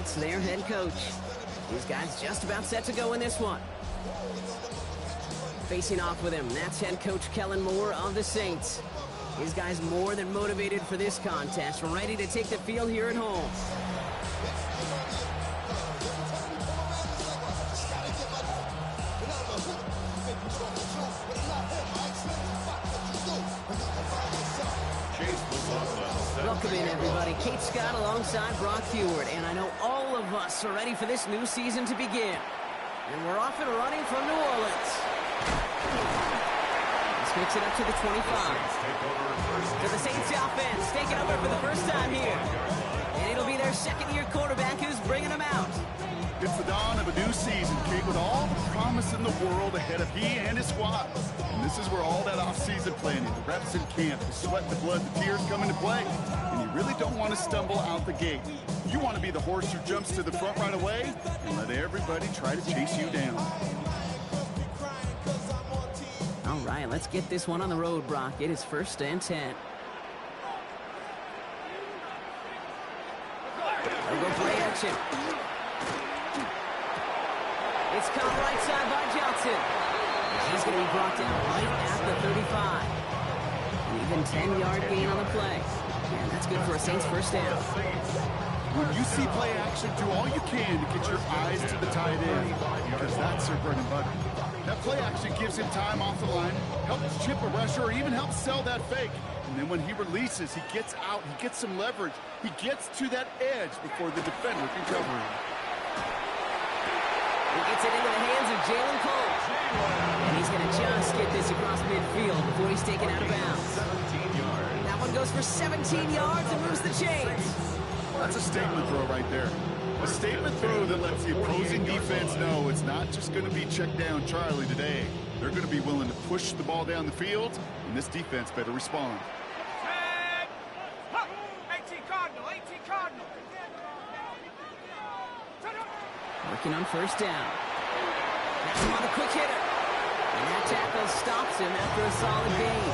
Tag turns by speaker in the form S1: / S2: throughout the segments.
S1: that's their head coach. These guys just about set to go in this one. Facing off with him, that's head coach Kellen Moore of the Saints. These guys more than motivated for this contest, ready to take the field here at home. Welcome in, everybody. Kate Scott alongside Brock Heward, and I know all of us are ready for this new season to begin. And we're off and running from New Orleans. This makes it up to the 25. To the Saints offense, taking over for the first time here. And it'll be their second-year quarterback who's bringing them out.
S2: It's the dawn of a new season, Kate, with all the promise in the world ahead of he and his squad. And this is where all that off-season planning, the reps in camp, the sweat, the blood, the tears come into play. And you really don't want to stumble out the gate. You want to be the horse who jumps to the front right away and let everybody try to chase you down.
S1: All right, let's get this one on the road, Brock. It is 1st and 10. They'll go play action. It's caught right side by Johnson. He's going to be brought down right at the 35. An even 10-yard gain on the play. And that's good for a Saints first down.
S2: When you see play action, do all you can to get your eyes to the tight end, because that's their bread and butter. That play action gives him time off the line, helps chip a rusher, or even helps sell that fake. And then when he releases, he gets out, he gets some leverage. He gets to that edge before the defender can cover him.
S1: He gets it into the hands of Jalen Cole. And he's going to just get this across midfield before he's taken out of bounds. That one goes for 17 yards and moves the chains.
S2: That's a statement throw right there. A statement throw that lets the opposing defense know it's not just going to be check down Charlie today. They're going to be willing to push the ball down the field, and this defense better respond.
S3: 18 Cardinal, 18 Cardinal.
S1: Working on first down. That's him on the quick hitter. And that tackle stops him after a solid gain.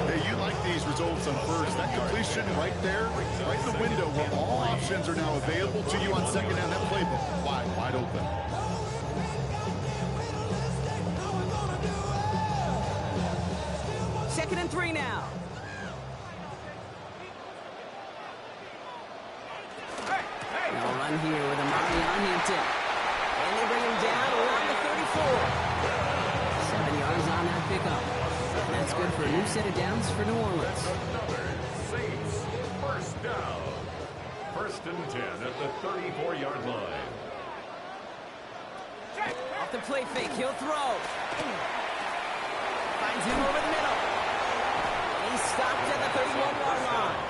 S2: Hey, you like these results on first. That completion right there, right in the window where all options are now available to you on second down. That playbook wide open.
S1: Second and 3 now. They'll run here with Amari on Hampton. And they bring him down around the 34. 7 yards on that pickup. And that's good for a new set of downs for New Orleans.
S4: Saints first down. 1st and 10 at the 34-yard line.
S1: Off the play fake, he'll throw. Finds him over the middle. He's stopped at the 31-yard line.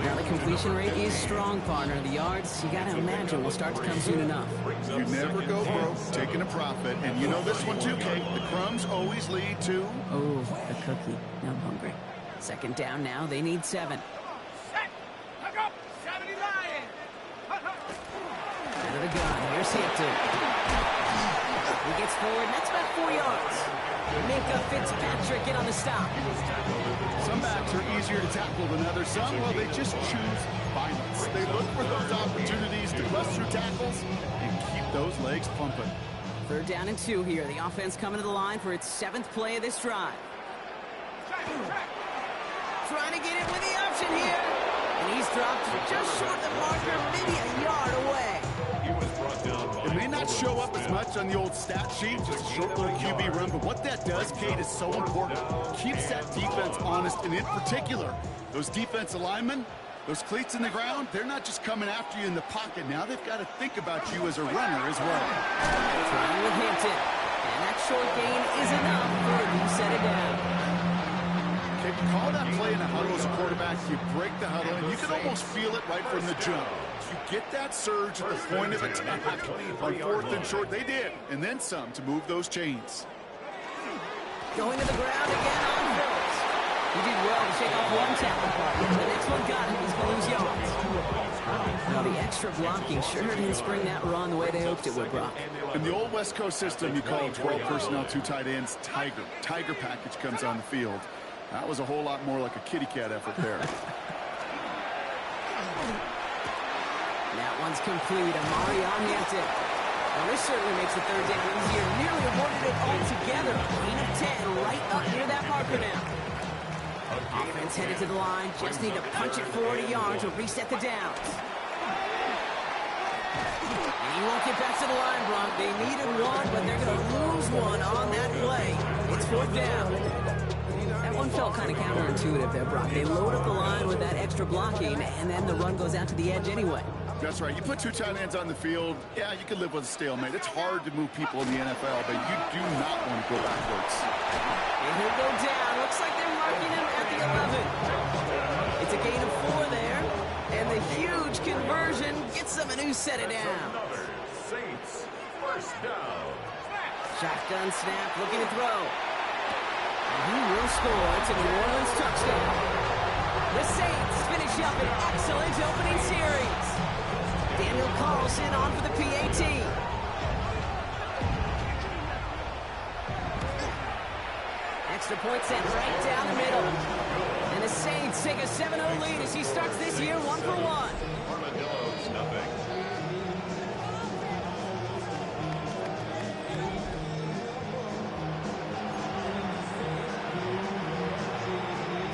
S1: Now the completion rate is strong, partner. The yards, you got to imagine, will start to come soon enough.
S2: You never go broke taking a profit. And you know this one too, Kate. The crumbs always lead to...
S1: Oh, the cookie. Now I'm hungry. Second down now. They need 7. Out of the gun. Here's Hampton. He gets forward. That's about 4 yards. Minka Fitzpatrick in on the stop.
S2: Some backs are easier to tackle than others. Some, well, they just choose violence. They look for those opportunities to bust through tackles and keep those legs pumping.
S1: 3rd down and 2 here. The offense coming to the line for its 7th play of this drive. Trying to get it with the option here. And he's dropped just short of the marker, maybe a yard away.
S2: It may not show up as much on the old stat sheet, just a short little QB run, but what that does, Kate, is so important. Keeps that defense honest, and in particular, those defensive linemen, those cleats in the ground, they're not just coming after you in the pocket. Now they've got to think about you as a runner as well.
S1: Trying with Hampton. And that short gain is enough for a new set of down.
S2: Okay, you call that play in a huddle as a quarterback, you break the huddle, and you can almost feel it right from the jump. You get that surge at the point of attack. On 4th and short, they did, and then some to move those chains.
S1: Going to the ground again on Phillips. He did well to shake off one tackle partner. The next one got him. He's going to lose yards. Now the extra blocking sure didn't spring that run the way they hoped it would, Brock.
S2: In the old West Coast system, you call 12 personnel, 2 tight ends, Tiger. Tiger package comes on the field. That was a whole lot more like a kitty cat effort there.
S1: That one's complete. Amari Hampton. Well, this certainly makes the third down easier. Nearly avoided it altogether. Gain of 10 right up near that marker now. Offense headed to the line. Just need to punch it 40 yards to reset the downs. And he won't get back to the line, Bronk. They needed one, but they're going to lose one on that play. It's fourth down. That one felt kind of counterintuitive there, Brock. They load up the line with that extra blocking, and then the run goes out to the edge anyway.
S2: That's right. You put two tight ends on the field, yeah, you can live with a stalemate. It's hard to move people in the NFL, but you do not want to go backwards.
S1: And he'll go down. Looks like they're marking him at the 11. It's a gain of 4 there, and the huge conversion gets them a new set it down.
S4: Saints, first down.
S1: Shotgun snap, looking to throw. And he will score. It's a New Orleans touchdown. The Saints finish up an excellent opening series. Daniel Carlson on for the PAT. Extra point set right down the middle. And the Saints take a 7-0 lead as he starts this year 1-for-1.
S4: Armadillos, nothing.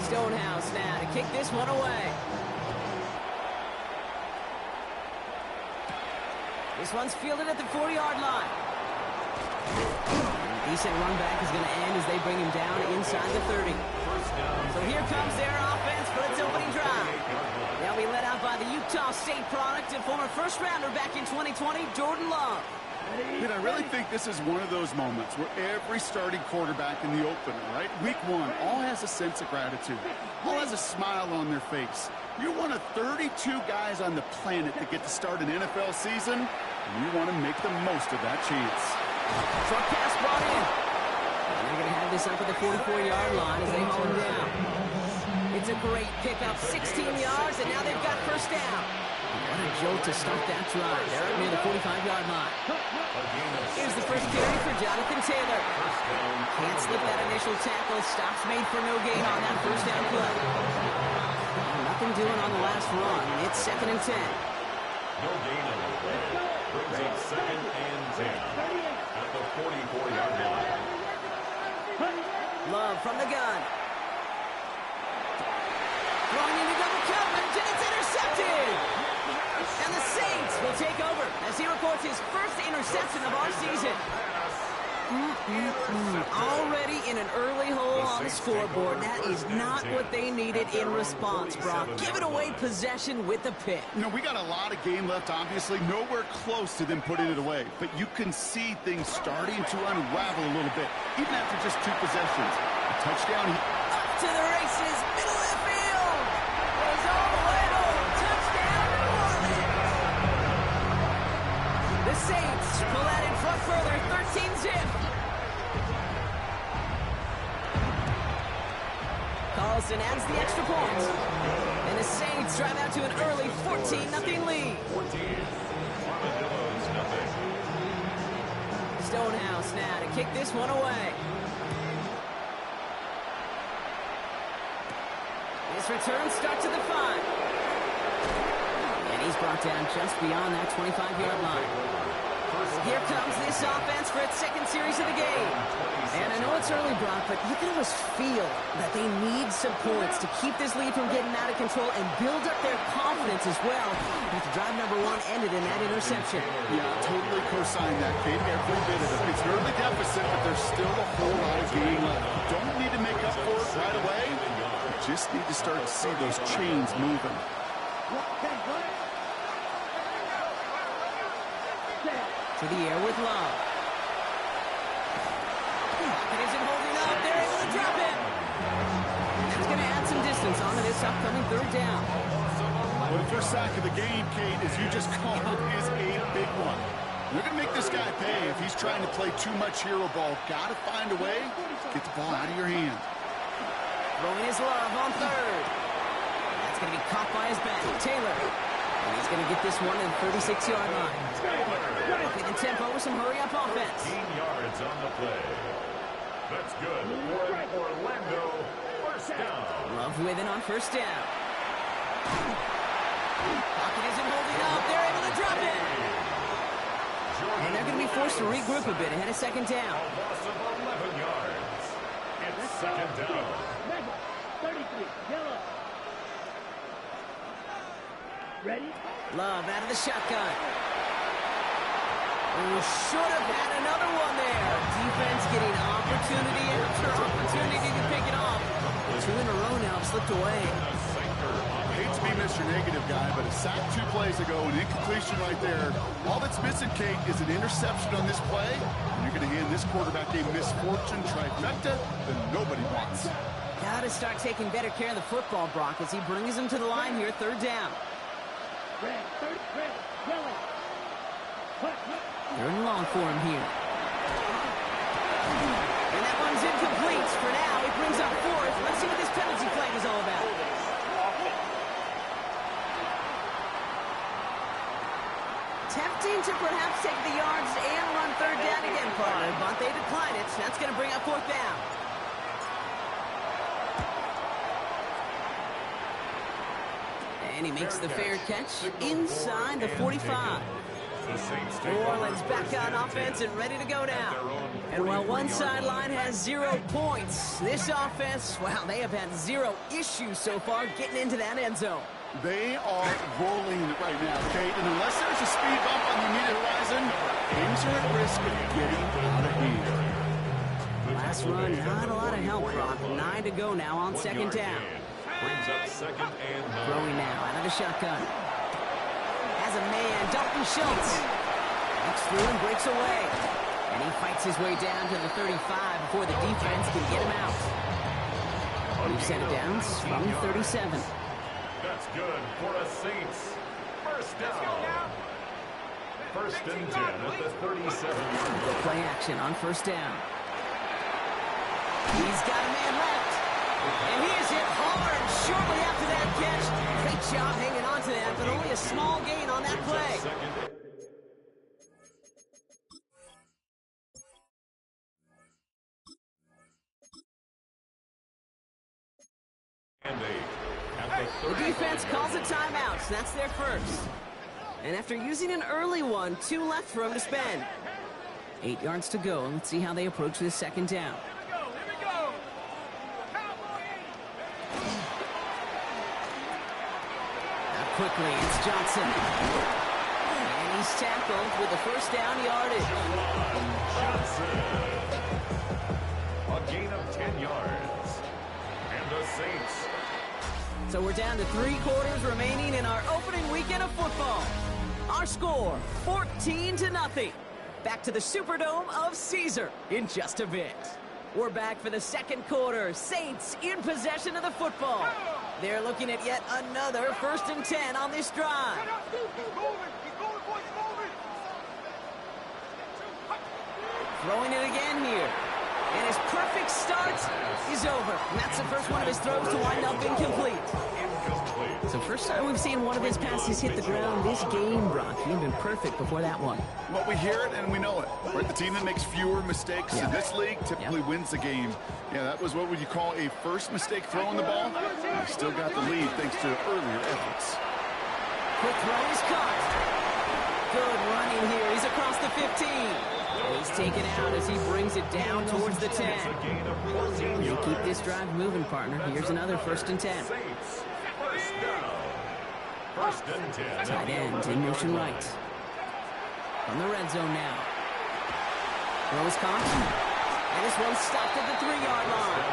S1: Stonehouse now to kick this one away. This one's fielded at the 40-yard line. Decent run back is going to end as they bring him down inside the 30. So here comes their offense for its opening drive. They'll be led out by the Utah State product and former first-rounder back in 2020, Jordan Love.
S2: And I really think this is one of those moments where every starting quarterback in the opener, right? Week 1, all has a sense of gratitude. All has a smile on their face. You're one of 32 guys on the planet that get to start an NFL season, and you want to make the most of that chance.
S1: Short pass brought in. And they're going to have this up at the 44-yard line as they haul him down. It's a great pickup, 16 yards, and now they've got first down. What a jolt to start that drive. They're up near the 45-yard line. Here's the first carry for Jonathan Taylor. Can't slip that initial tackle. Stops made for no gain on that first down play. Nothing doing on the last run. It's 2nd and 10.
S4: No gain on the play. Brings up 2nd and 10 at the 44-yard line.
S1: Love from the gun. Throwing into double coverage, and it's intercepted! And the Saints will take over as he records his first interception of our season. Already in an early hole on the scoreboard. That is not what they needed in response, Brock. Giving away possession with the pick.
S2: You know, we got a lot of game left, obviously. Nowhere close to them putting it away. But you can see things starting to unravel a little bit, even after just 2 possessions. A touchdown.
S1: Up to the races, middle of the field. Goes all the way home. Touchdown, New Orleans. The Saints pull that in front further, 13-zip. Carlson adds the extra point. And the Saints drive out to an early 14-0 lead.
S4: 14. Armadillos, nothing.
S1: Stonehouse now to kick this one away. This return starts at the 5. And he's brought down just beyond that 25-yard line. Here comes this offense for its 2nd series of the game. And I know it's early, Brock, but you can almost feel that they need some points to keep this lead from getting out of control and build up their confidence as well after drive number 1 ended in that interception.
S2: Yeah, totally co-sign that, Kate. Every bit of it. It's an early deficit, but there's still a whole lot of game left. Don't need to make up for it right away. You just need to start to see those chains moving.
S1: To the air with Love. And isn't holding up. They're able to drop it. That's going to add some distance onto this upcoming 3rd down.
S2: Well, the first sack of the game, Kate, as you just called, is a big one. You're going to make this guy pay if he's trying to play too much hero ball. Got to find a way to get the ball out of your hand.
S1: Throwing his Love on 3rd. That's going to be caught by his back. Taylor. And he's going to get this one in the 36-yard line. Upping the tempo with some hurry-up offense.
S4: 15 yards on the play. That's good for an Orlando first down.
S1: Love with it on first down. Pocket isn't holding up. They're able gonna drop it. And they're gonna be forced to regroup a bit ahead of second down.
S4: A loss of 11 yards. It's second down.
S5: 33, yellow. Ready?
S1: Love out of the shotgun. Oh, should have had another one there. Defense getting opportunity after opportunity to pick it off. 2 in a row now have slipped away.
S2: Hate to be Mr. Negative guy, but a sack 2 plays ago, an incompletion right there. All that's missing, Kate, is an interception on this play. And you're going to hand this quarterback a misfortune trifecta that nobody wants.
S1: Got to start taking better care of the football, Brock, as he brings him to the line here, third down.
S5: Red, yellow.
S1: Third and long for him here. And that one's incomplete. For now, he brings up fourth. Let's see what this penalty flag is all about. Tempting to perhaps take the yards and run third down again, partner, but they decline it. That's going to bring up fourth down. And he makes the fair catch inside the 45. New Orleans back on offense and ready to go now. And while one sideline has 0 points, this offense, well, they have had 0 issues so far getting into that end zone.
S2: They are rolling right now, Kate, and unless there's a speed bump on the immediate horizon, things are at risk of getting out of hand.
S1: Last run, not a lot of help, Brock. 9 to go now on second down.
S4: Brings up second and 9.
S1: Throwing now out of the shotgun. Has a man, Dalton Schultz. Looks through and breaks away. And he fights his way down to the 35 before the defense can get him out. We've set it down from 37.
S4: That's good for the Saints. First down. First and 10 at the 37.
S1: The play action on first down. He's got a man left. And he is hit hard shortly after that catch. Great job hanging on to that, but only a small gain on that play.
S4: And 8 at the
S1: The defense calls a timeout, so that's their first. And after using an early one, 2 left for him to spend. 8 yards to go, and let's see how they approach this second down.
S3: Here we go.
S1: Now quickly, it's Johnson. And he's tackled with the first down yardage.
S4: Johnson. A gain of 10 yards. And the Saints.
S1: So we're down to 3 quarters remaining in our opening weekend of football. Our score, 14-0. Back to the Superdome of Caesar in just a bit. We're back for the second quarter. Saints in possession of the football. They're looking at yet another 1st and 10 on this drive. Throwing it again here. And his perfect start is over. And that's the first one of his throws to wind up incomplete. So first time we've seen one of his passes hit the ground this game, Brock. He'd been perfect before that one.
S2: Well, we hear it and we know it. We're the team that makes fewer mistakes in this league typically wins the game. Yeah, that was what would you call a first mistake throwing the ball. We still got the lead thanks to earlier efforts.
S1: Quick throw is caught. Good running here. He's across the 15. And he's taken out as he brings it down towards the 10. You keep this drive moving, partner. Here's another 1st and 10.
S4: First down. First and 10.
S1: Tight end in motion right. From the red zone now. Throw is caught. And this one stopped at the 3-yard line.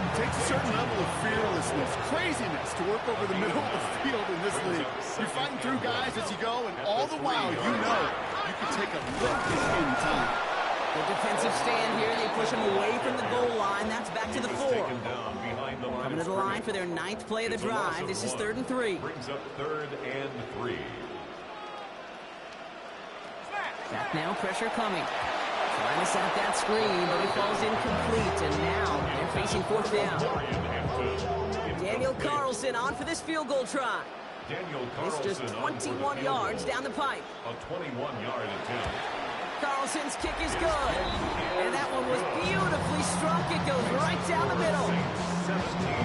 S2: It takes a certain level of fearlessness, craziness to work over the middle of the field in this league. You're fighting through guys as you go, and all the while you know you can take a lick at any time.
S1: The defensive stand here. They push him away from the goal line. That's back to the 4. Coming to the line for their 9th play of the drive. This is 3rd and 3.
S4: Brings up 3rd and 3.
S1: Back now, pressure coming. Trying to set up that screen, but it falls incomplete. And now they're facing 4th down. Daniel Carlson on for this field goal try.
S4: Daniel
S1: It's
S4: Carlson
S1: just 21 yards down the pipe.
S4: A 21-yard attempt.
S1: Carlson Wilson's kick is good. And that one was beautifully struck. It goes right down the middle.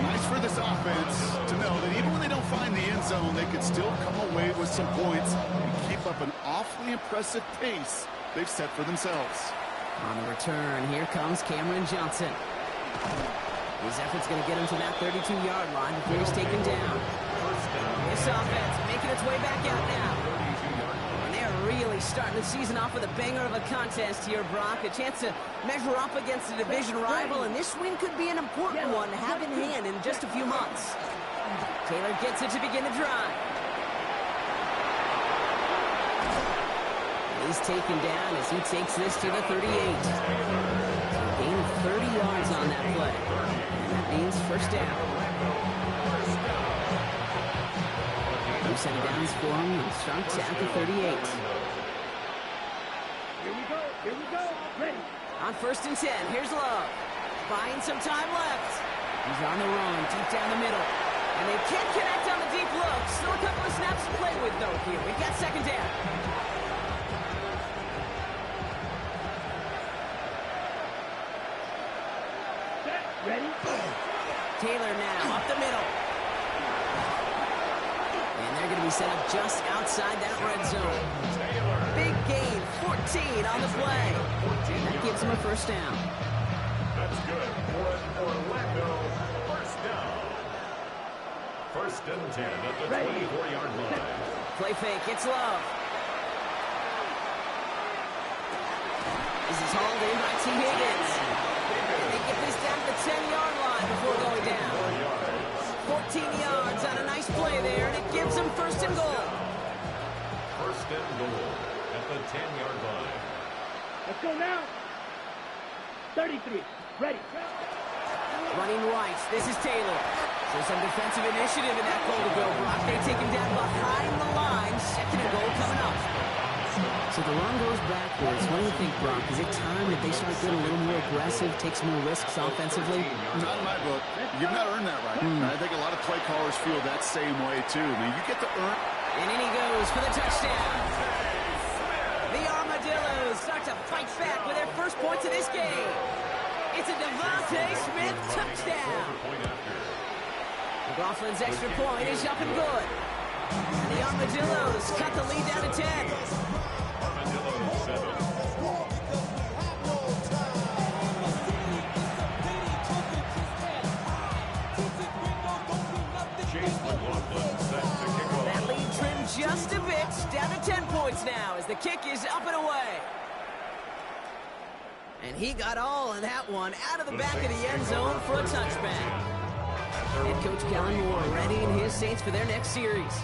S2: Nice for this offense to know that even when they don't find the end zone, they could still come away with some points and keep up an awfully impressive pace they've set for themselves.
S1: On the return, here comes Cameron Johnson. His effort's going to get him to that 32-yard line before he's taken down. This offense making its way back out now. And they're really starting the season off with a banger of a contest here, Brock. A chance to measure up against a division rival, and this win could be an important one to have in hand in just a few months. Taylor gets it to begin the drive. He's taken down as he takes this to the 38. So a gain of 30 yards on that play. And that means first down. New set of downs for him and starts at the 38.
S5: Here we go, ready.
S1: On first and 10, here's Love. Buying some time left. He's on the run, deep down the middle. And they can't connect on the deep look. Still a couple of snaps to play with, though, here. We got second down.
S5: Ready?
S1: Taylor now, up the middle. And they're going to be set up just outside that red zone. Big gain, 14 on the play. And that gives him a first down.
S4: That's good for an Orlando first down. First and 10 at the 24-yard line.
S1: Play fake, it's Love. This is hauled in by T. Higgins. And they get this down to the 10-yard line before going down. 14 yards on a nice play there, and it gives them first and goal.
S4: First and goal at the 10-yard line.
S5: Let's go now. 33, ready.
S1: Running right, this is Taylor. So some defensive initiative in that goal to go, Brock. They take him down behind the line. Second and goal coming up. So the run goes backwards. What do you think, Brock? Is it time that they start getting a little more aggressive, take some more risks offensively?
S2: Not in my book. You've not earned that right. I think a lot of play callers feel that same way, too. I mean, you get to earn.
S1: And in he goes for the touchdown. The Armadillos start to fight back with their first points of this game. It's a Devontae Smith touchdown. McLaughlin's extra point is up and good. And the Armadillos cut the lead down to 10.
S4: Armadillos 7. Chase McLaughlin set to kick off.
S1: That lead trimmed just a bit, down to 10 points now as the kick is up and away. And he got all of that one out of the back of the end zone for a touchback. Head coach Kellen Moore readying his Saints for their next series.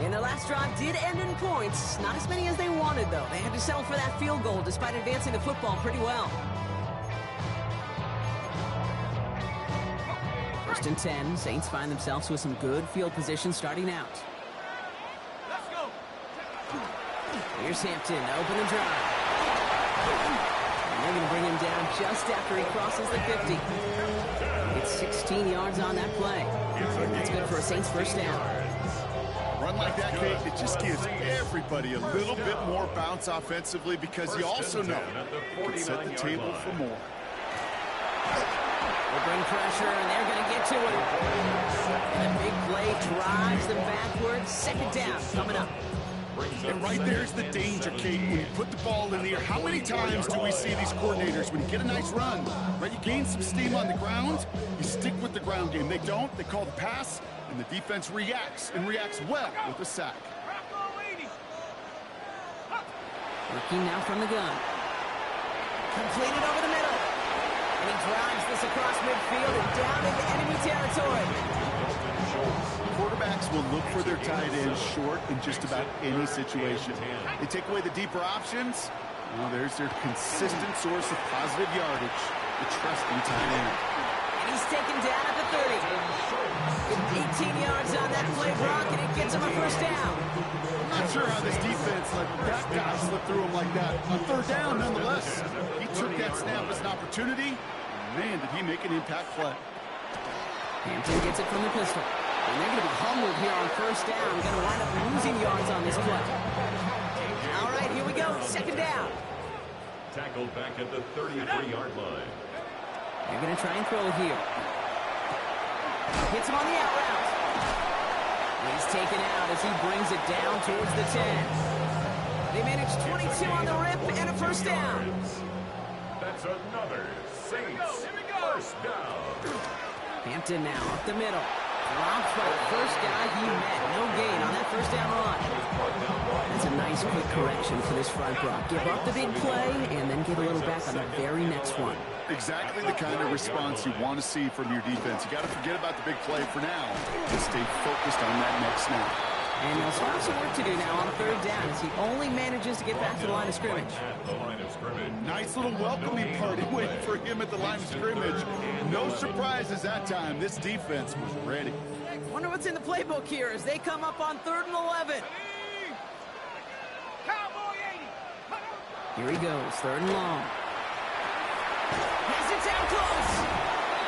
S1: And the last drive did end in points. Not as many as they wanted, though. They had to settle for that field goal despite advancing the football pretty well. First and 10, Saints find themselves with some good field position starting out.
S3: Let's go.
S1: Here's Hampton, open the drive. And they're going to bring him down just after he crosses the 50. It's 16 yards on that play. That's good for a Saints first down.
S2: A run like that, Kate, it just gives everybody a little bit more bounce offensively because you also know you can set the table for more.
S1: They'll bring pressure, and they're going to get to it. And a big play drives them backwards. Second down coming up.
S2: And right there's the danger, Kate. When you put the ball in the air, how many times do we see these coordinators, when you get a nice run, right, you gain some steam on the ground, you stick with the ground game. They don't. They call the pass, and the defense reacts, and reacts well with a sack.
S1: Working now from the gun. Completed over the middle. And he drives this across midfield and down into enemy territory.
S2: Quarterbacks will look for their tight ends short in just about any situation. They take away the deeper options. Well, there's their consistent source of positive yardage, the trusting tight end.
S1: And he's taken down at the 30. With 18 yards on that play, Brock, and it gets him a first down.
S2: I'm not sure how this defense let that guy slip through him like that. On third down, nonetheless. He took that snap as an opportunity. Man, did he make an impact play.
S1: Hampton gets it from the pistol. And they're going to be humbled here on first down. Going to wind up losing yards on this play. All right, here we go. Second down.
S4: tackled back at the 33-yard line.
S1: They're going to try and throw here. Hits him on the out route. He's taken out as he brings it down towards the 10. They manage 22 on the rip and a first down.
S4: That's another Saints first down.
S1: Hampton now up the middle. Drops by the first guy he met. No gain on that first down run. That's a nice quick correction for this front block. Give up the big play and then get a little back on the very next one.
S2: Exactly the kind of response you want to see from your defense. You got to forget about the big play for now and stay focused on that next snap.
S1: And they'll still have some work to do now on third down as he only manages to get back to the line of scrimmage.
S2: Nice little welcoming party waiting for him at the line of scrimmage. No surprises that time. This defense was ready.
S1: Wonder what's in the playbook here as they come up on 3rd and 11. Here he goes, 3rd and long. Has it down close.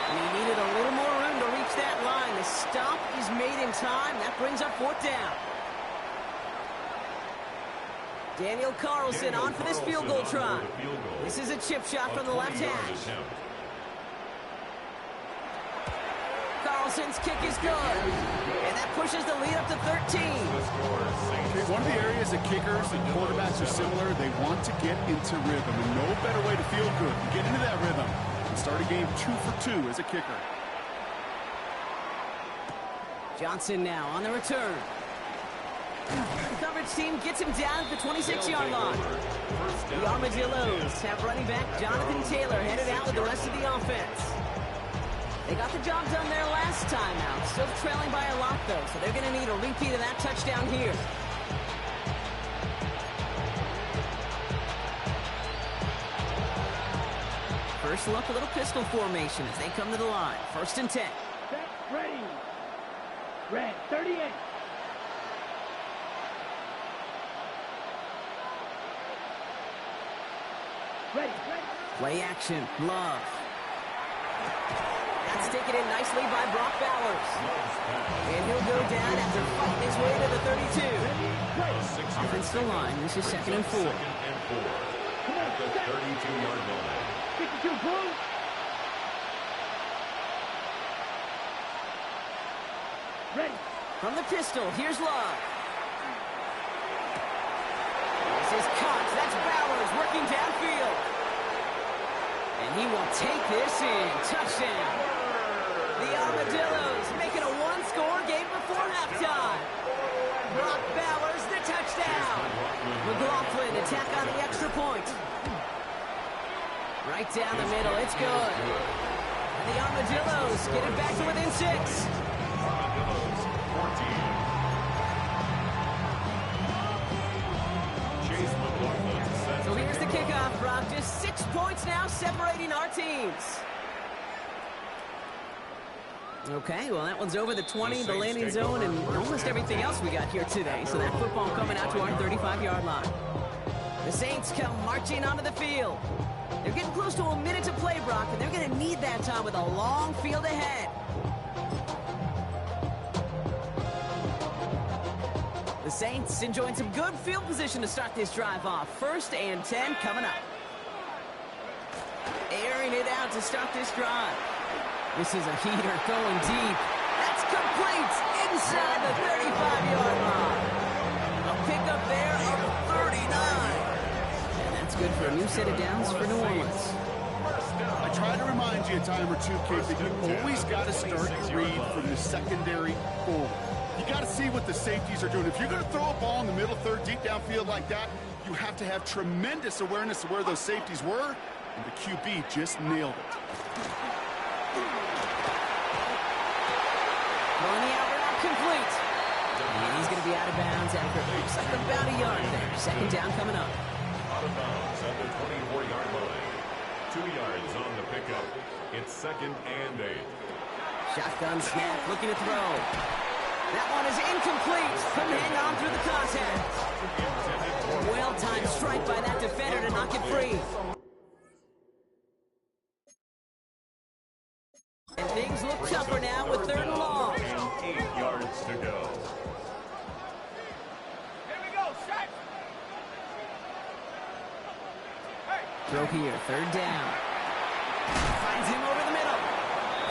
S1: And he needed a little more room to reach that line. The stop is made in time. That brings up 4th down. Daniel Carlson on for this field goal try. This is a chip shot from the left hash. Carlson's kick is good. And that pushes the lead up to 13.
S2: One of the areas that kickers and quarterbacks are similar, they want to get into rhythm. And no better way to feel good than get into that rhythm and start a game 2 for 2 as a kicker. Johnson
S1: now on the return. The coverage team gets him down at the 26-yard line. The Armadillos have running back Jonathan Taylor headed out with the rest of the offense. They got the job done there last time out. Still trailing by a lot, though, so they're going to need a repeat of that touchdown here. First look, a little pistol formation as they come to the line. 1st and 10.
S5: Set, ready. Red, 38. Ready.
S1: Play action, Love. That's taken in nicely by Brock Bowers. And he'll go down after fighting his way to the 32. Offensive line, this is 2nd and 4.
S4: At the 32-yard line.
S5: 52 blue. Ready.
S1: From the pistol, here's Love. This is caught. That's Bowers working downfield. And he will take this in. Touchdown. The Armadillos making a one-score game before halftime. Brock Bowers, the touchdown. McLaughlin attack on the extra point. Right down the middle, it's good. And the Armadillos get it back to within 6.
S4: Armadillos 14. Chase McLaughlin sets
S1: So here's the kickoff, Brock. Just 6 points now separating our teams. Okay, well, that one's over the 20, the landing zone, and almost everything else we got here today. So that football coming out to our 35-yard line. The Saints come marching onto the field. They're getting close to a minute to play, Brock, and they're going to need that time with a long field ahead. The Saints enjoying some good field position to start this drive off. 1st and 10 coming up. Airing it out to start this drive. This is a heater going deep. That's complete inside the 35-yard line. A pickup there of 39. And that's good for a new set of downs for New Orleans.
S2: I try to remind you a time or two, kid, that you always got to start your read from the secondary forward. You got to see what the safeties are doing. If you're going to throw a ball in the middle third, deep downfield like that, you have to have tremendous awareness of where those safeties were, and the QB just nailed it.
S1: Throwing the out route complete. And he's going to be out of bounds after it looks like about a yard there. 2nd down coming up.
S4: out of bounds at the 24-yard line. 2 yards on the pickup. It's 2nd and 8.
S1: Shotgun snap, looking to throw. That one is incomplete. Couldn't hang on through the contact. Well-timed strike by that defender to knock it free. And things look tougher now with 3rd and long.
S4: 8 yards to go.
S3: Here we go, set. Hey,
S1: Throw here, third down. Finds him over the middle.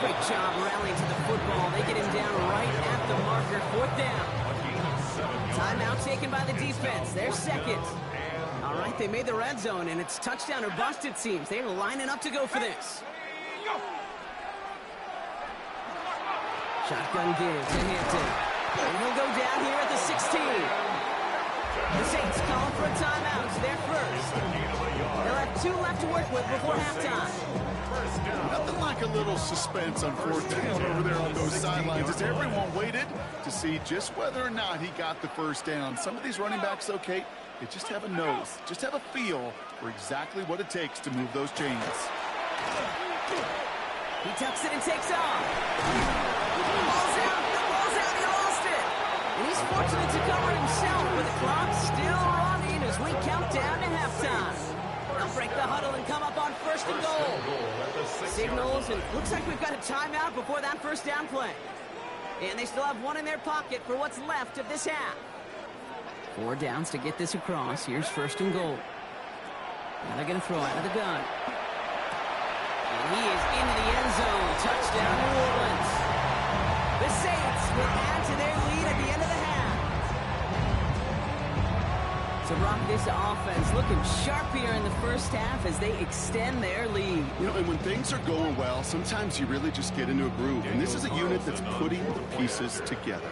S1: Great job rallying to the football. They get him down right at the marker, fourth down. Timeout taken by the defense. They're second. All right, they made the red zone, and it's touchdown or bust, it seems. They're lining up to go for this. Shotgun give to Hampton. And he'll go down here at the 16. The Saints calling for a timeout. They're first. They'll have 2 left to work with before halftime.
S2: Nothing like a little suspense on fourth down over there on those sidelines as everyone waited to see just whether or not he got the first down. Some of these running backs, though, Kate, they just have a nose, just have a feel for exactly what it takes to move those chains.
S1: He tucks it and takes off. Ball's out. The ball's out. He lost it. And he's fortunate to cover himself, but the clock's still running as we count down to halftime. They'll break the huddle and come up on first and goal. Signals, and looks like we've got a timeout before that first down play. And they still have 1 in their pocket for what's left of this half. 4 downs to get this across. Here's first and goal. Now they're going to throw out of the gun. And he is into the end zone. Touchdown, New Orleans. The Saints will add to their lead at the end of the half. So, Brock, this offense looking sharp here in the first half as they extend their lead.
S2: You know, and when things are going well, sometimes you really just get into a groove. And this is a unit that's putting the pieces together.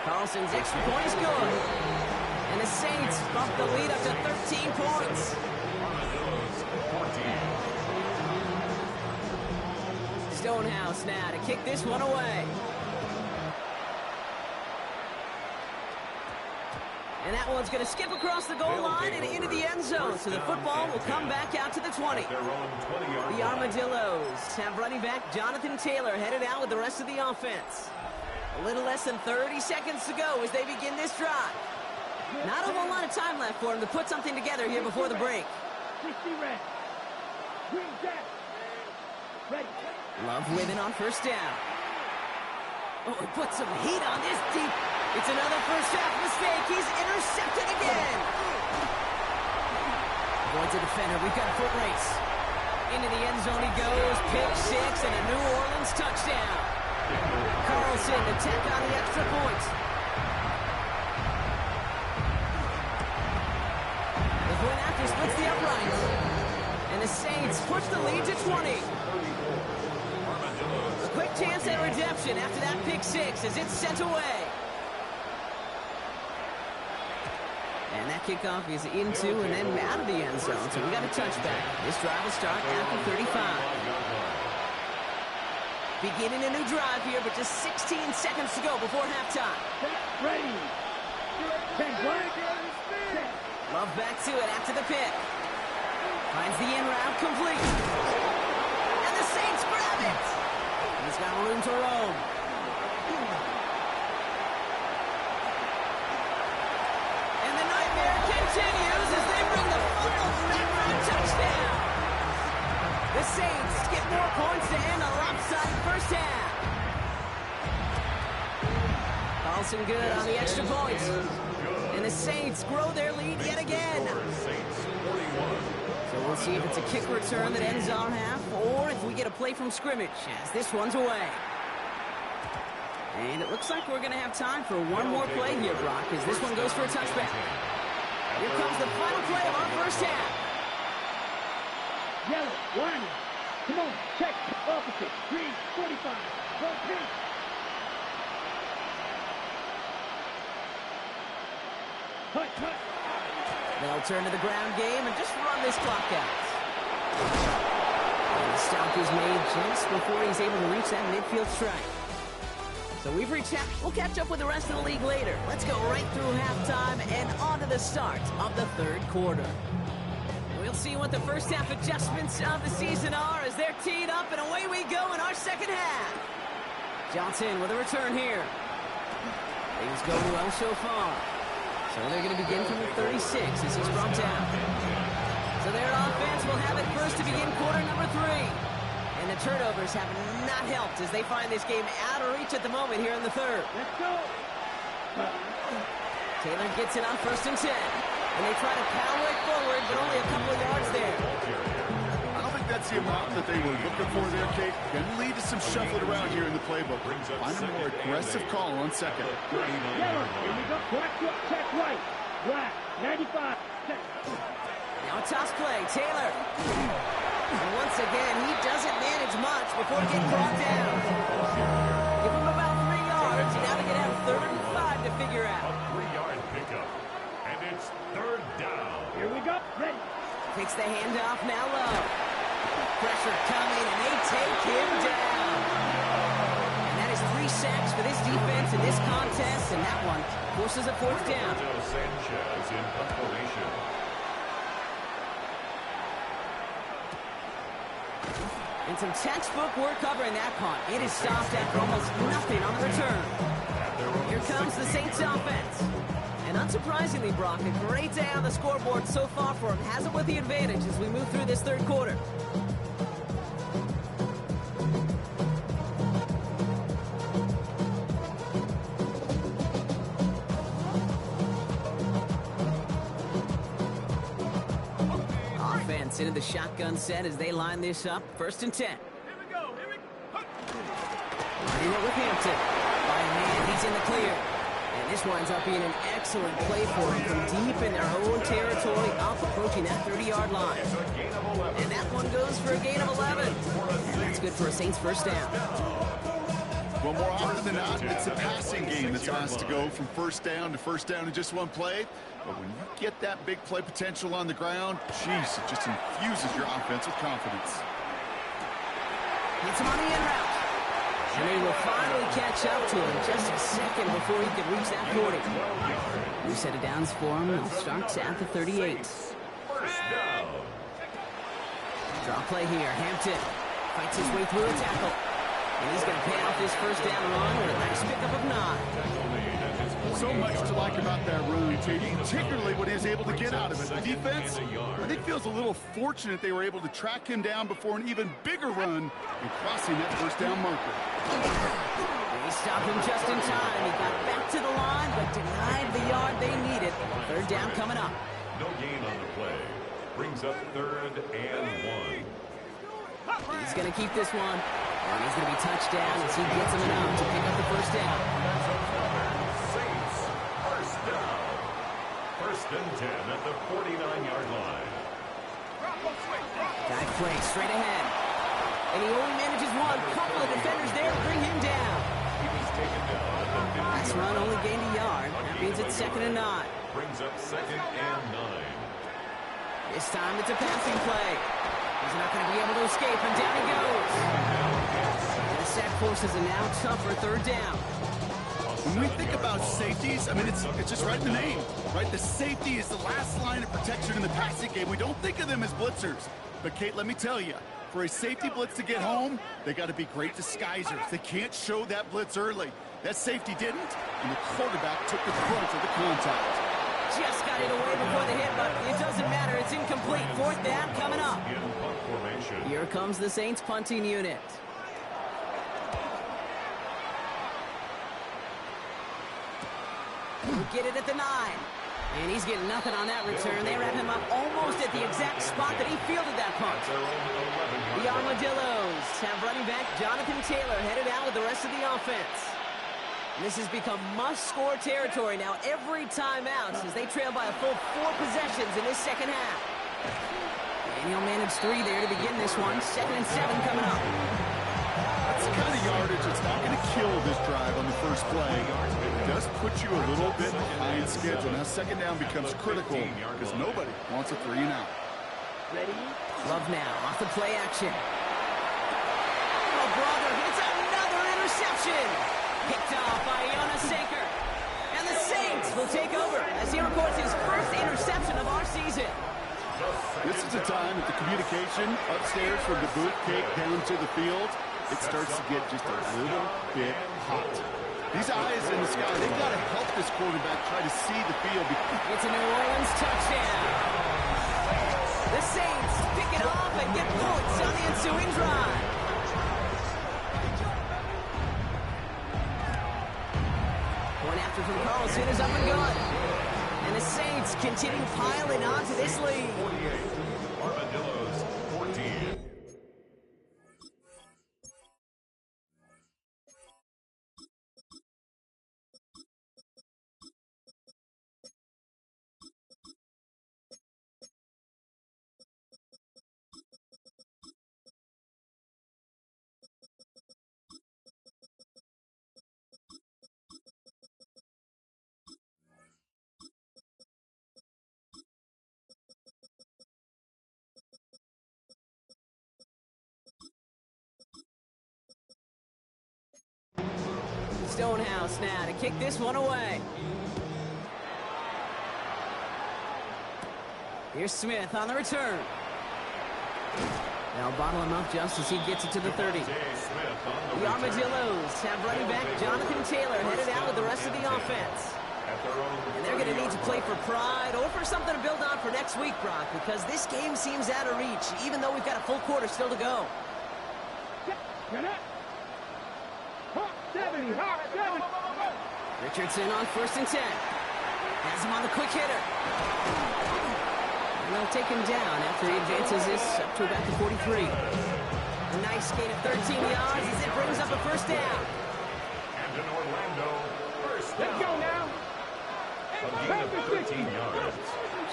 S1: Carlson's extra point is good. And the Saints bump the lead up to 13 points. Stonehouse now to kick this one away. And that one's going to skip across the goal line and into the end zone. So the football will come back out to the 20. The Armadillos have running back Jonathan Taylor headed out with the rest of the offense. A little less than 30 seconds to go as they begin this drive. Not a whole lot of time left for him to put something together here before the break.
S5: 60 red. Green jack. Ready.
S1: Love winning on first down. Oh, he put some heat on this deep. It's another first half mistake. He's intercepted again. Avoids a defender. We've got a foot race. Into the end zone he goes. Pick 6 and a New Orleans touchdown. Carlson to tack on the extra point. The point after splits the uprights. And the Saints push the lead to 20. A quick chance at redemption after that pick 6 as it's sent away. And that kickoff is into and then out of the end zone. So we got a touchback. This drive will start after 35. Beginning a new drive here, but just 16 seconds to go before halftime.
S5: Ready. 10 black.
S1: Love back to it after the pick. Finds the in route complete. And the Saints grab it. He's got room to roam. And the nightmare continues as they bring the final background touchdown. The Saints get more points to end a lopsided first half. Carlson good on the extra points. And the Saints grow their lead yet again. So we'll see if it's a kick return that ends our half, or if we get a play from scrimmage as this one's away. And it looks like we're going to have time for one more play here, Brock, as this one goes for a touchback. Here comes the final play of our first half.
S5: Yellow, line. Come on, check. Opposite. Green, 45. Go pink. Hut.
S1: They'll turn to the ground game and just run this clock out. And the stop is made just before he's able to reach that midfield strike. So we've reached half. We'll catch up with the rest of the league later. Let's go right through halftime and on to the start of the third quarter. We'll see what the first half adjustments of the season are as they're teed up, and away we go in our second half. Johnson with a return here. Things going well so far. So they're going to begin from the 36 as he's brought down. So their offense will have it first to begin quarter number 3. And the turnovers have not helped as they find this game out of reach at the moment here in the third.
S5: Let's go.
S1: Taylor gets it on 1st and 10. And they try to power it forward, but only a couple of yards there.
S2: I don't think that's the amount that they were looking for there, Kate. Going to lead to some shuffling around here in the playbook. Find a more aggressive call on second.
S5: Yellow, here we go. Check right. Black, 95. Check.
S1: Now a toss play, Taylor. And once again, he doesn't manage much before getting brought down. Give him about 3 yards, and now they're going to have 3rd and 5 to figure out.
S4: A 3-yard pickup. And it's 3rd down.
S5: Here we go. Ready.
S1: Takes the handoff, now low. Pressure coming, and they take him down. And that is 3 sacks for this defense in this contest, and that one forces a 4th down.
S4: Sanchez in punt formation.
S1: And some textbook work covering that punt. It is stopped after almost nothing on the return. Here comes the Saints offense. And unsurprisingly, Brock, a great day on the scoreboard so far for him. Has it with the advantage as we move through this 3rd quarter. Offense into the shotgun set as they line this up. 1st and 10.
S3: Here we go.
S1: Running it with Hampton. By a man, he's in the clear. And this winds up being an excellent play for him from deep in their own territory, up approaching that 30-yard line. And that one goes for a gain of 11. And that's good for a Saints 1st down.
S2: Well, more often than not, it's a passing game that's asked to go from 1st down to 1st down in just one play. But when you get that big play potential on the ground, geez, it just infuses your offense with confidence.
S1: Gets him on the in route. And they will finally catch up to him just a second before he could reach that 40. New set of downs for him. It starts at the 38. Draw play here. Hampton fights his way through a tackle. And he's going to pay off his 1st down run with a nice pickup of 9.
S2: So much to like about that run, Katie, particularly what he was able to get out of it. The defense, I think, feels a little fortunate they were able to track him down before an even bigger run and crossing that 1st down marker.
S1: They stopped him just in time. He got back to the line, but denied the yard they needed. 3rd down coming up.
S4: No gain on the play. Brings up 3rd and 1.
S1: He's going to keep this one. And he's going to be touched down as he gets him enough to pick up the 1st down.
S4: Saints, 1st down. 1st and 10 at the 49-yard line.
S1: Dive play straight ahead. And he only manages one. Couple of defenders there to bring him down.
S4: He was taken down at the 50.
S1: Last run only gained a yard. That means it's 2nd and 9.
S4: Brings up 2nd and 9.
S1: This time it's a passing play. He's not going to be able to escape, and down he goes. And the sack forces a now tougher 3rd down.
S2: When we think about safeties, I mean, it's just right in the name, right? The safety is the last line of protection in the passing game. We don't think of them as blitzers. But, Kate, let me tell you, for a safety blitz to get home, they got to be great disguisers. They can't show that blitz early. That safety didn't, and the quarterback took the brunt of the contact.
S1: Just got it away before the hit, but it doesn't matter. It's incomplete. 4th down coming up. Here comes the Saints punting unit. We'll get it at the 9. And he's getting nothing on that return. They wrap him up almost at the exact spot that he fielded that punt. The Armadillos have running back Jonathan Taylor headed out with the rest of the offense. This has become must-score territory now every time out as they trail by a full 4 possessions in this 2nd half. And he'll manage 3 there to begin this one. 2nd and 7 coming up.
S2: That's the kind of yardage that's not going to kill this drive on the 1st play. It does put you a little bit behind schedule. Now 2nd down becomes critical because nobody wants a 3 and out.
S1: Ready? Love now off the play action. Oh, brother, it's another interception. Picked off by Jonas Saker. And the Saints will take over as he records his 1st interception of our season.
S2: This is the time that the communication upstairs from the booth cake down to the field, it starts to get just a little bit hot. These eyes in the sky, they've got to help this quarterback try to see the field.
S1: It's a New Orleans touchdown. The Saints pick it off and get points on the ensuing drive. One after from Carlson is up and good. points continue piling onto this lead.
S4: 48. Armadillos 14.
S1: Stonehouse now to kick this one away. Here's Smith on the return. They'll bottle him up just as he gets it to the 30. The Armadillos have running back Jonathan Taylor headed out with the rest of the offense. And they're going to need to play for pride or for something to build on for next week, Brock, because this game seems out of reach, even though we've got a full quarter still to go. Richardson on 1st and 10. Has him on the quick hitter. And they'll take him down after he advances this up to about the 43. A nice gain of 13 yards as it brings up a first down.
S4: And in Orlando, first down.
S5: Let's go now.
S4: A gain of 13 yards.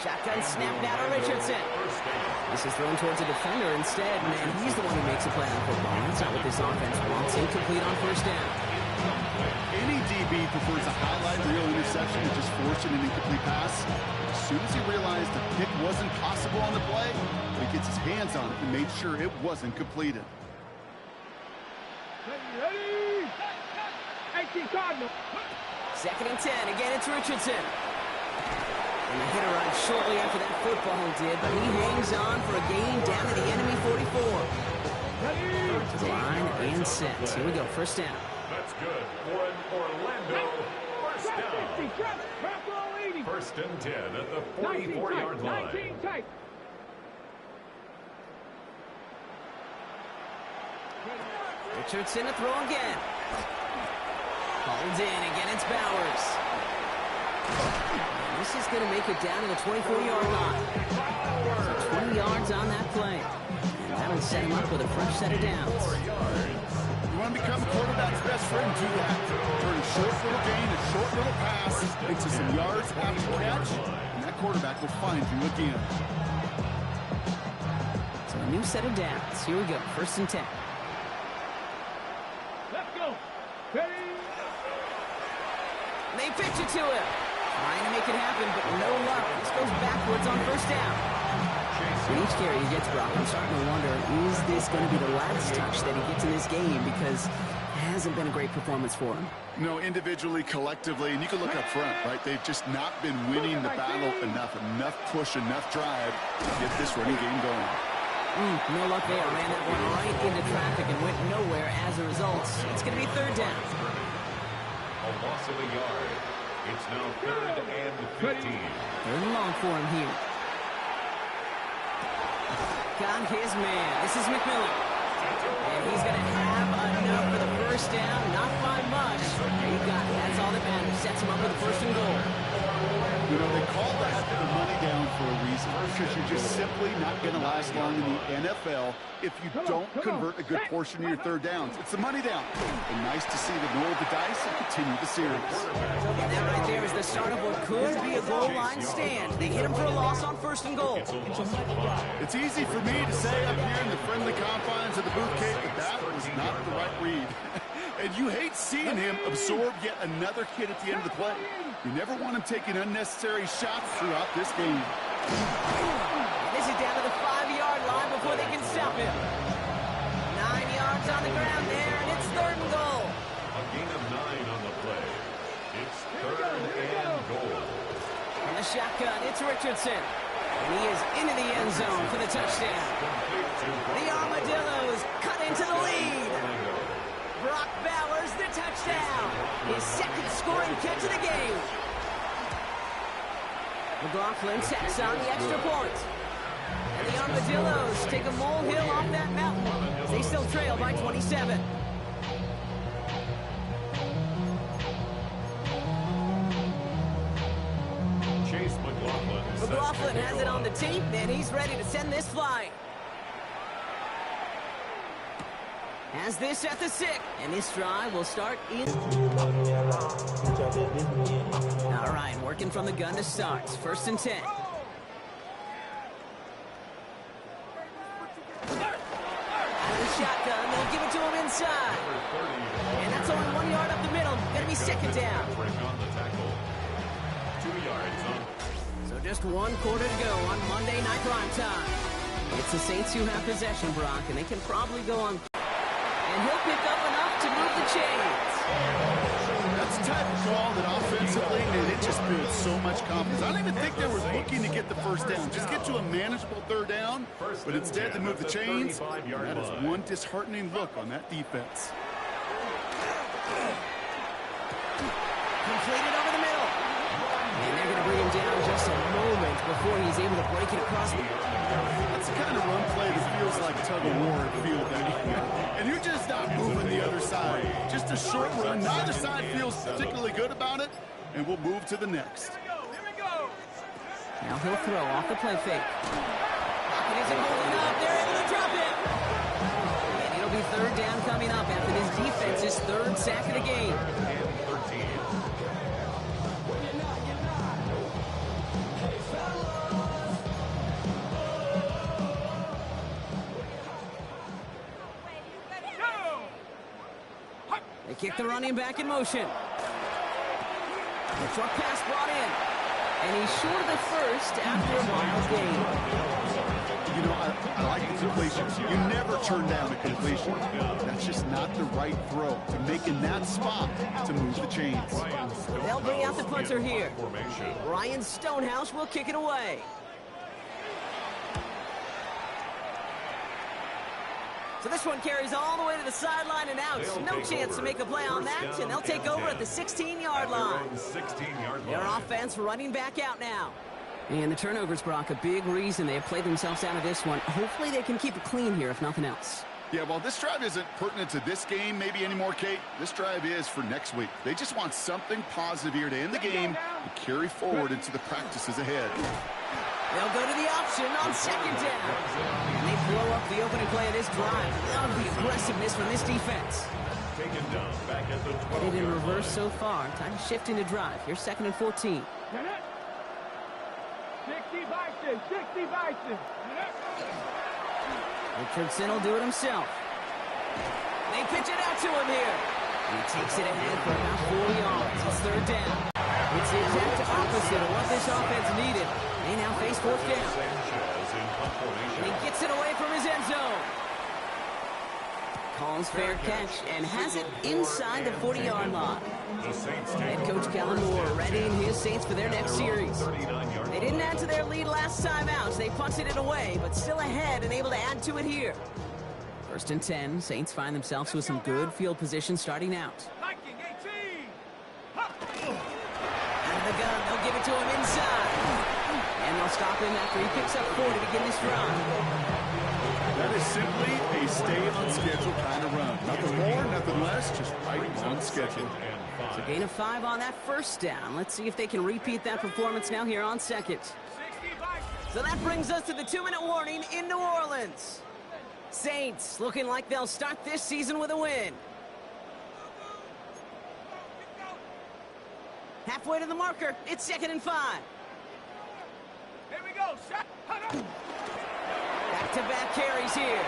S1: Shotgun snap now to Richardson.
S4: First down.
S1: This is thrown towards a defender instead, and he's the one who makes a play on football. That's not what this offense wants. Incomplete on first down.
S2: Any DB prefers a highlight reel interception to just forcing an incomplete pass. As soon as he realized the pick wasn't possible on the play, he gets his hands on it and made sure it wasn't completed.
S5: Ready? 18 Cardinal.
S1: 2nd and 10. Again, it's Richardson. And the hit arrived shortly after that football did, but he hangs on for a gain down to the enemy 44. To the line and set. Here we go, first down.
S4: That's good for an Orlando first down. First and 10 at the 44-yard line.
S1: Richardson to throw again. Called in. Again, it's Bowers. This is going to make it down to the 24-yard line. So 20 yards on that play. And that'll set him up with a fresh set of downs.
S2: You want to become a quarterback's best friend, do that. Turn a short little gain, a short little pass into some yards after catch, and that quarterback will find you again.
S1: So a new set of downs. Here we go, 1st and 10.
S5: Let's go. Ready?
S1: They pitch it to him. Trying to make it happen, but no luck. This goes backwards on first down. With each carry he gets, Brock, I'm starting to wonder, is this going to be the last touch that he gets in this game? Because it hasn't been a great performance for him.
S2: You know, individually, collectively, and you can look up front, right? They've just not been winning the battle enough. Enough push, enough drive to get this running game going.
S1: No luck there. Ran that one right into traffic and went nowhere as a result. It's going to be 3rd down.
S4: A loss of a yard. It's now 3rd and 15.
S1: 3rd and long for him here. Got his man. This is McMillan. And he's going to have enough for the first down. Not by much. He got it. That's all that matters. Sets him up with a 1st and goal.
S2: You know, they call that the money down for a reason, because you're just simply not going to last long in the NFL if you don't convert a good portion of your 3rd downs. It's the money down. And nice to see them roll the dice and continue the series.
S1: And that right there is the start of what could be a goal line stand. They hit him for a loss on 1st and goal.
S2: It's easy for me to say up here in the friendly confines of the booth cave that that was not the right read. And you hate seeing him absorb yet another hit at the end of the play. You never want him taking unnecessary shots throughout this game.
S1: This is down to the 5-yard line before they can stop him. 9 yards on the ground there, and it's 3rd and goal.
S4: A gain of 9 on the play. It's 3rd and goal.
S1: From the shotgun, it's Richardson. And he is into the end zone for the touchdown. The Armadillos cut into the lead. Brock Bowers, the touchdown. His 2nd scoring catch of the game. McLaughlin tacks on the extra point. And the Armadillos take a molehill off that mountain as they still trail by 27.
S4: Chase McLaughlin
S1: McLaughlin has it on the team, and he's ready to send this flying. Has this at the 6, and this drive will start in. All right, working from the gun to start. 1st and 10. Shotgun, they'll give it to him inside. And that's only 1 yard up the middle. Gonna be 2nd down.
S4: 2 yards on.
S1: So just 1 quarter to go on Monday Night Prime Time. It's the Saints who have possession, Brock, and they can probably go on. And he'll pick up enough to move the chains.
S2: That's a type of call that offensively, and it just builds so much confidence. I don't even think they were looking to get the 1st down. Just get to a manageable 3rd down, but instead they move the chains. That is one disheartening look on that defense.
S1: Completed over the middle. And they're going to bring him down just a moment before he's able to break it across.
S2: That's the kind of run play that feels like tug-of-war at field. And you're just not moving the other side. Just a short run. Neither side feels particularly good about it, and we'll move to the next.
S3: Here we go.
S1: Now he'll throw off the play fake. Pocket isn't holding up. They're able to drop it. And it'll be 3rd down coming up after this defense's 3rd sack of the game. They kick the running back in motion. The short pass brought in. And he's short of the 1st after a mild gain.
S2: You know, I like the completions. You never turn down a completion. That's just not the right throw to make in that spot to move the chains.
S1: They'll bring out the punter here. Ryan Stonehouse will kick it away. So this one carries all the way to the sideline and out. No chance to make a play on that, and they'll take over at the 16-yard line. Their offense running back out now. And the turnovers, Brock, a big reason they have played themselves out of this one. Hopefully they can keep it clean here, if nothing else.
S2: Yeah, well, this drive isn't pertinent to this game maybe anymore, Kate. This drive is for next week. They just want something positive here to end the game and carry forward into the practices ahead.
S1: They'll go to the option on 2nd down. And they blow up the opening play of this drive. Love the aggressiveness from this defense.
S4: Taken down back at the 12.
S1: Headed in reverse so far. Time to shift into drive. Here's 2nd and 14.
S5: 60 Bison, 60 Bison.
S1: Richardson will do it himself. They pitch it out to him here. He takes it ahead for about 4 yards. It's 3rd down. It's the exact opposite of what this offense needed. They now face 4th down. And he gets it away from his end zone. Calls fair catch and has it inside the 40-yard line. Head coach Kellen Moore readying his Saints for their next series. They didn't add to their lead last time out, so they punted it away, but still ahead and able to add to it here. 1st and 10, Saints find themselves with some good field position starting out.
S3: Viking 18.
S1: Out of the gun, they'll give it to him inside. And they'll stop him after he picks up 4 to begin this drive.
S2: That is simply a stay on schedule kind of run. Nothing more, nothing less, just right on schedule.
S1: So gain of 5 on that 1st down. Let's see if they can repeat that performance now here on 2nd.
S3: 60 Bison.
S1: So that brings us to the 2-minute warning in New Orleans. Saints looking like they'll start this season with a win. Halfway to the marker, it's 2nd and 5.
S3: Here we go. Shot.
S1: Back-to-back carries here.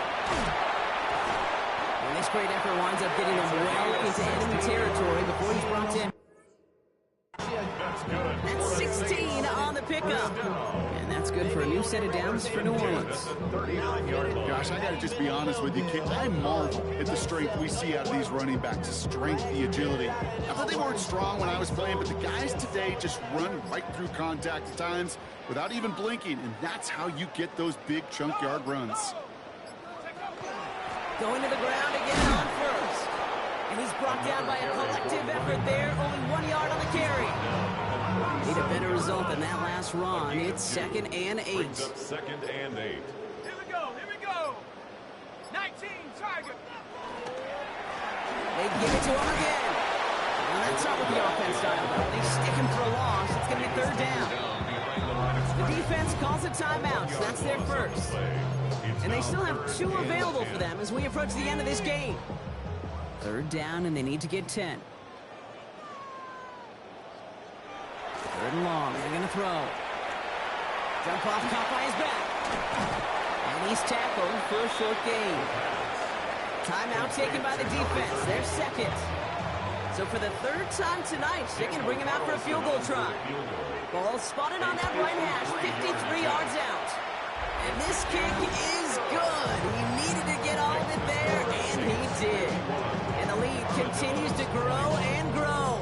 S1: And this great effort winds up getting him well into enemy territory before he's brought in. That's 16 on the pickup. And that's good for a new set of downs for New Orleans.
S2: Gosh, I got to just be honest with you, kid. I marvel at the strength we see out of these running backs. The strength, the agility. I thought they weren't strong when I was playing, but the guys today just run right through contact at times without even blinking, and that's how you get those big chunk yard runs.
S1: Going to the ground again on 1st. And he's brought down by a collective effort there, only 1 yard on the carry. Need a better result than that last run. It's 2nd and 8.
S4: 2nd and 8.
S3: Here we go. Here we go. 19 Tiger.
S1: They give it to him again. And that's not what the offense style, though. They stick him for a loss. It's going to be 3rd down. The defense calls a timeout, so that's their first. And they still have 2 available for them as we approach the end of this game. 3rd down, and they need to get 10. 3rd and long. They're going to throw. Jump off, caught by his back. And he's tackled for a short gain. Timeout taken by the defense. Their second. So for the 3rd time tonight, they're going to bring him out for a field goal try. Ball spotted on that right hash, 53 yards out. And this kick is good. He needed to get all of it there, and he did. And the lead continues to grow and grow.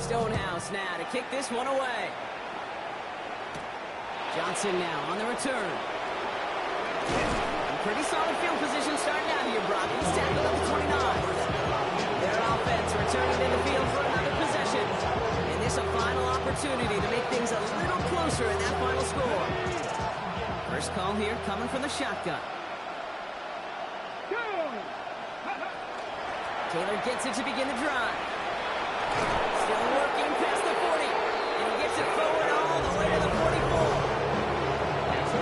S1: Stonehouse now to kick this one away. Johnson now on the return. Pretty solid field position starting out here, Brock. He's tackled up to 29. Their offense returning to the field for another possession. And this a final opportunity to make things a little closer in that final score. First call here coming from the shotgun. Taylor gets it to begin the drive. Still working past the 40. And he gets it forward all the way to the 44.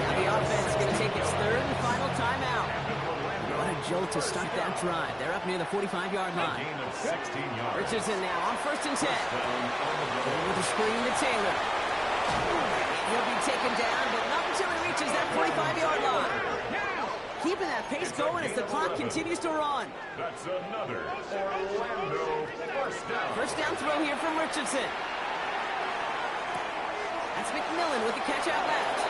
S1: Now the offense is going to take its 3rd and final timeout. What a jolt to start that drive. They're up near the 45-yard line. Richardson now on 1st and 10. With a screen to Taylor. He'll be taken down, but not until he reaches that 45-yard line. Keeping that pace going as the clock continues to run.
S4: That's another Orlando first down.
S1: First down throw here from Richardson. That's McMillan with the catch out left.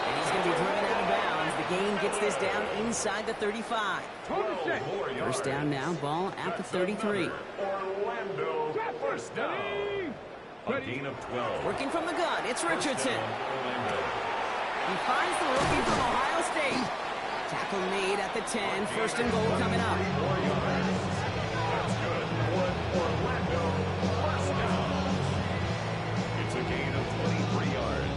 S1: And he's going to be driven out of bounds. The gain gets this down inside the 35. First down now, ball at the 33.
S4: Orlando first down. A gain of 12.
S1: Working from the gun, it's Richardson. He finds the rookie from Ohio State. Tackle made at the 10. First and goal coming up.
S4: That's good. Orlando first down. It's a gain of 23 yards.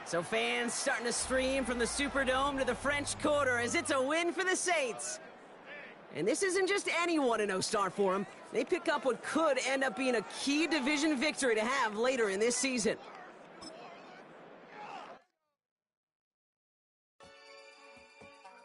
S1: So fans starting to stream from the Superdome to the French Quarter as it's a win for the Saints. And this isn't just any 1-0 start for them. They pick up what could end up being a key division victory to have later in this season.